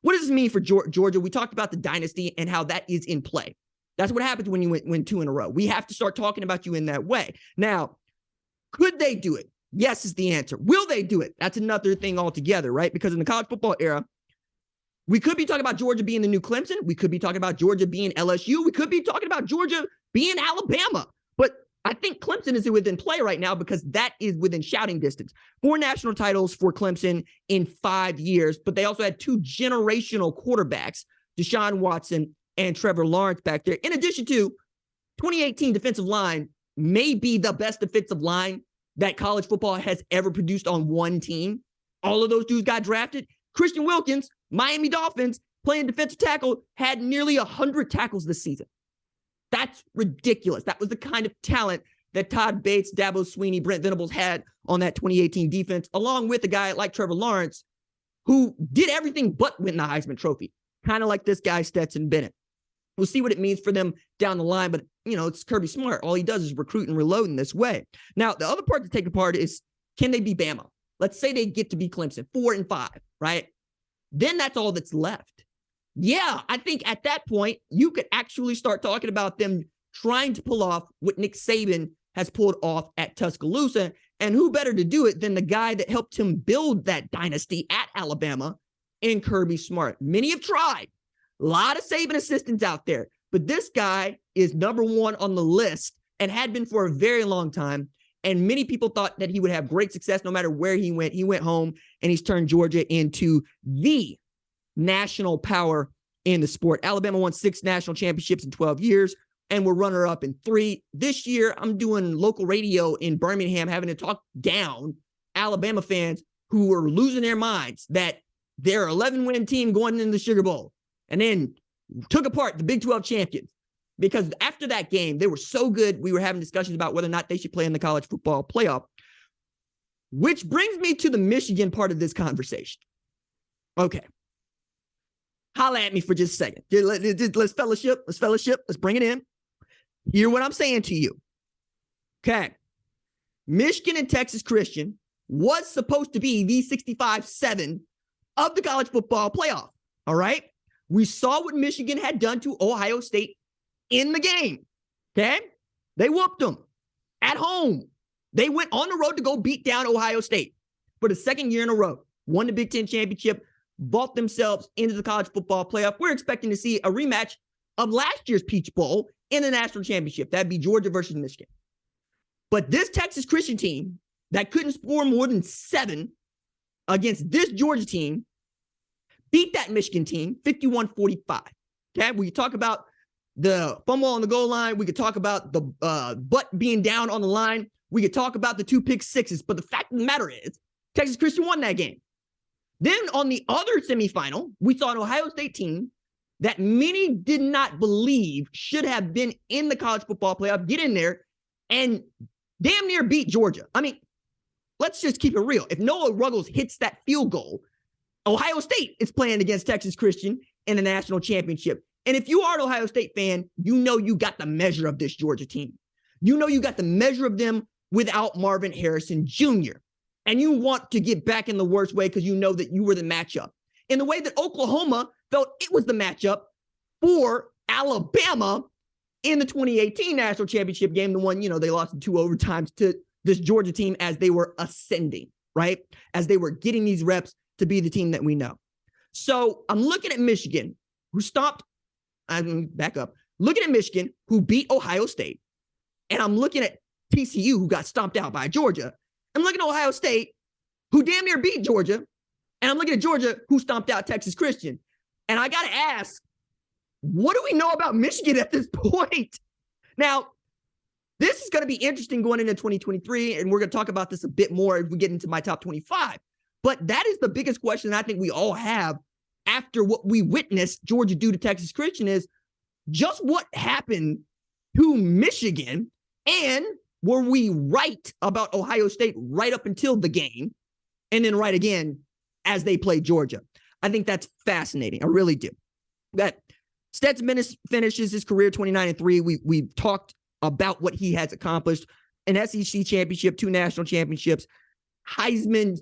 What does this mean for Georgia? We talked about the dynasty and how that is in play. That's what happens when you win 2 in a row. We have to start talking about you in that way. Now, could they do it? Yes is the answer. Will they do it? That's another thing altogether, right? Because in the college football era, we could be talking about Georgia being the new Clemson. We could be talking about Georgia being LSU. We could be talking about Georgia being Alabama. But I think Clemson is within play right now because that is within shouting distance. 4 national titles for Clemson in 5 years, but they also had 2 generational quarterbacks, Deshaun Watson and Trevor Lawrence back there. In addition to 2018 defensive line may be the best defensive line that college football has ever produced on one team. All of those dudes got drafted. Christian Wilkins, Miami Dolphins, playing defensive tackle, had nearly 100 tackles this season. That's ridiculous. That was the kind of talent that Todd Bates, Dabo Swinney, Brent Venables had on that 2018 defense, along with a guy like Trevor Lawrence, who did everything but win the Heisman Trophy, kind of like this guy, Stetson Bennett. We'll see what it means for them down the line, but, it's Kirby Smart. All he does is recruit and reload in this way. Now, the other part to take apart is, can they be Bama? Let's say they get to be Clemson, 4-5, right? Then that's all that's left. Yeah, I think at that point, you could actually start talking about them trying to pull off what Nick Saban has pulled off at Tuscaloosa. And who better to do it than the guy that helped him build that dynasty at Alabama in Kirby Smart. Many have tried. A lot of Saban assistants out there. But this guy is number 1 on the list and had been for a very long time. And many people thought that he would have great success no matter where he went. He went home and he's turned Georgia into the national power in the sport. Alabama won 6 national championships in 12 years and we're runner-up in 3. This year, I'm doing local radio in Birmingham, having to talk down Alabama fans who were losing their minds that their 11-win team going into the Sugar Bowl and then took apart the Big 12 champions. Because after that game, they were so good, we were having discussions about whether or not they should play in the college football playoff. Which brings me to the Michigan part of this conversation. Okay. Holla at me for just a second. Let's fellowship. Let's bring it in. Hear what I'm saying to you. Okay. Michigan and Texas Christian was supposed to be the 65-7 of the college football playoff. All right. We saw what Michigan had done to Ohio State in the game. Okay. They whooped them at home. They went on the road to go beat down Ohio State for the second year in a row, won the Big Ten championship, vault themselves into the college football playoff. We're expecting to see a rematch of last year's Peach Bowl in the national championship. That'd be Georgia versus Michigan. But this Texas Christian team that couldn't score more than 7 against this Georgia team beat that Michigan team 51-45. Okay, we talk about the fumble on the goal line. We could talk about the butt being down on the line. We could talk about the 2 pick sixes. But the fact of the matter is, Texas Christian won that game. Then on the other semifinal, we saw an Ohio State team that many did not believe should have been in the college football playoff, get in there, and damn near beat Georgia. I mean, let's just keep it real. If Noah Ruggles hits that field goal, Ohio State is playing against Texas Christian in the national championship. And if you are an Ohio State fan, you know you got the measure of this Georgia team. You know you got the measure of them without Marvin Harrison Jr. And you want to get back in the worst way because you know that you were the matchup. In the way that Oklahoma felt it was the matchup for Alabama in the 2018 national championship game, the one, they lost in 2 overtimes to this Georgia team as they were ascending, right? As they were getting these reps to be the team that we know. So I'm looking at Michigan, who stopped. Back up. Looking at Michigan, who beat Ohio State. And I'm looking at TCU, who got stomped out by Georgia. I'm looking at Ohio State, who damn near beat Georgia. And I'm looking at Georgia, who stomped out Texas Christian. And I got to ask, what do we know about Michigan at this point? Now, this is going to be interesting going into 2023, and we're going to talk about this a bit more as we get into my top 25. But that is the biggest question I think we all have after what we witnessed Georgia do to Texas Christian is just what happened to Michigan, and were we right about Ohio State right up until the game and then right again as they played Georgia? I think that's fascinating. I really do. That Stetson finishes his career 29-3. We've talked about what he has accomplished. An SEC championship, 2 national championships, Heisman,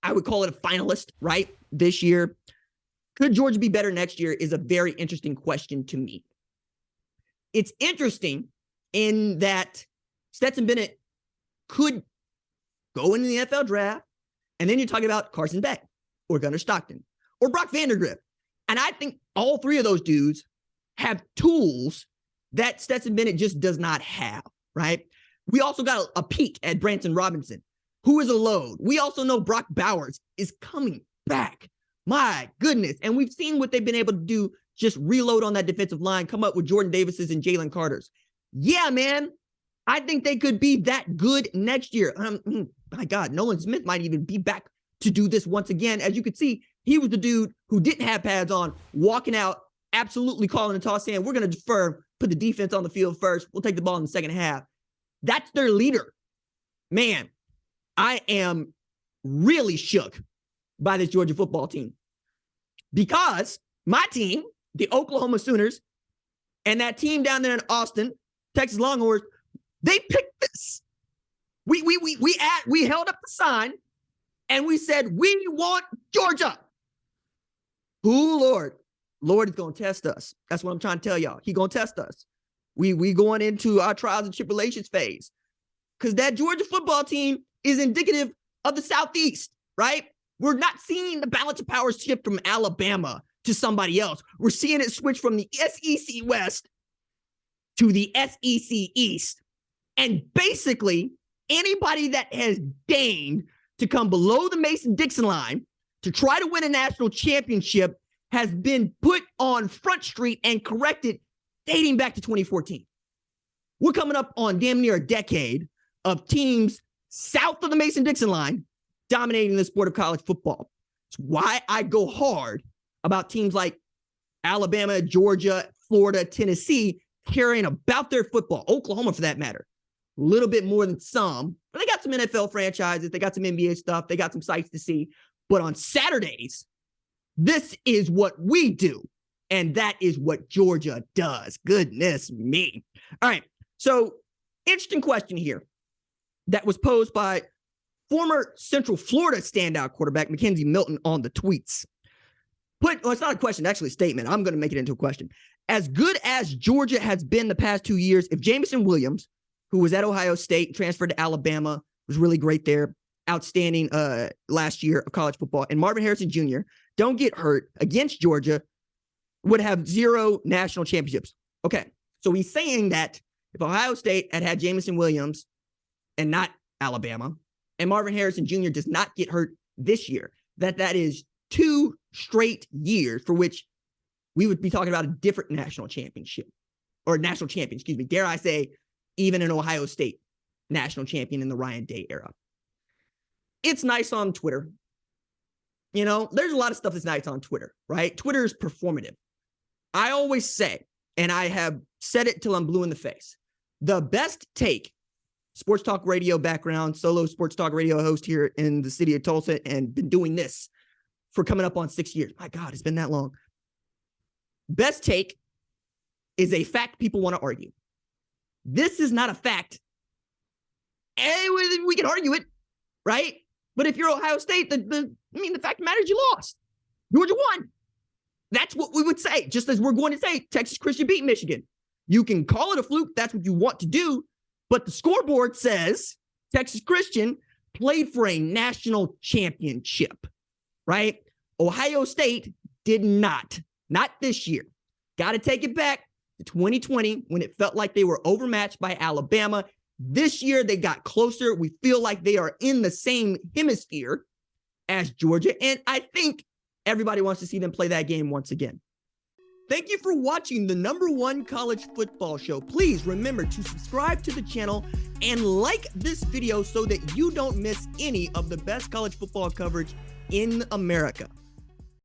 I would call it a finalist, right, this year. Could Georgia be better next year is a very interesting question to me. It's interesting in that Stetson Bennett could go into the NFL draft, and then you're talking about Carson Beck or Gunnar Stockton or Brock Vandagriff. And I think all three of those dudes have tools that Stetson Bennett just does not have, right? We also got a peek at Branson Robinson, who is a load. We also know Brock Bowers is coming back. My goodness. And we've seen what they've been able to do, just reload on that defensive line, come up with Jordan Davis's and Jalen Carter's. Yeah, man. I think they could be that good next year. My God, Nolan Smith might even be back to do this once again. As you could see, he was the dude who didn't have pads on, walking out, absolutely calling a toss, saying, we're going to defer, put the defense on the field first. We'll take the ball in the second half. That's their leader. Man, I am really shook by this Georgia football team, because my team, the Oklahoma Sooners, and that team down there in Austin, Texas Longhorns, they picked this. We held up the sign and we said, we want Georgia. Ooh, Lord is going to test us. That's what I'm trying to tell y'all. He going to test us. We going into our trials and tribulations phase, because that Georgia football team is indicative of the Southeast, right? We're not seeing the balance of power shift from Alabama to somebody else. We're seeing it switch from the SEC West to the SEC East. And basically, anybody that has deigned to come below the Mason-Dixon line to try to win a national championship has been put on Front Street and corrected dating back to 2014. We're coming up on damn near a decade of teams south of the Mason-Dixon line dominating the sport of college football. It's why I go hard about teams like Alabama, Georgia, Florida, Tennessee caring about their football. Oklahoma, for that matter, a little bit more than some. But they got some NFL franchises. They got some NBA stuff. They got some sights to see. But on Saturdays, this is what we do. And that is what Georgia does. Goodness me. All right. So, interesting question here that was posed by former Central Florida standout quarterback Mackenzie Milton on the tweets. It's not a question, actually a statement. I'm going to make it into a question. As good as Georgia has been the past 2 years, if Jameson Williams, who was at Ohio State, transferred to Alabama, was really great there, outstanding last year of college football, and Marvin Harrison Jr. don't get hurt against Georgia, would have 0 national championships. Okay, so he's saying that if Ohio State had Jameson Williams and not Alabama, and Marvin Harrison Jr. does not get hurt this year, that is 2 straight years for which we would be talking about a different national championship, or national champion, excuse me. Dare I say, even an Ohio State national champion in the Ryan Day era. It's nice on Twitter. You know, there's a lot of stuff that's nice on Twitter, right? Twitter is performative. I always say, and I have said it till I'm blue in the face, the best take, sports talk radio background, solo sports talk radio host here in the city of Tulsa, and been doing this for coming up on 6 years. My God, it's been that long. Best take is a fact people want to argue. This is not a fact. We can argue it, right? But if you're Ohio State, the fact of the matter is you lost. Georgia won. That's what we would say, just as we're going to say Texas Christian beat Michigan. You can call it a fluke. That's what you want to do. But the scoreboard says Texas Christian played for a national championship, right? Ohio State did not this year. Got to take it back to 2020 when it felt like they were overmatched by Alabama. This year, they got closer. We feel like they are in the same hemisphere as Georgia. And I think everybody wants to see them play that game once again. Thank you for watching the #1 college football show. Please remember to subscribe to the channel and like this video so that you don't miss any of the best college football coverage in America.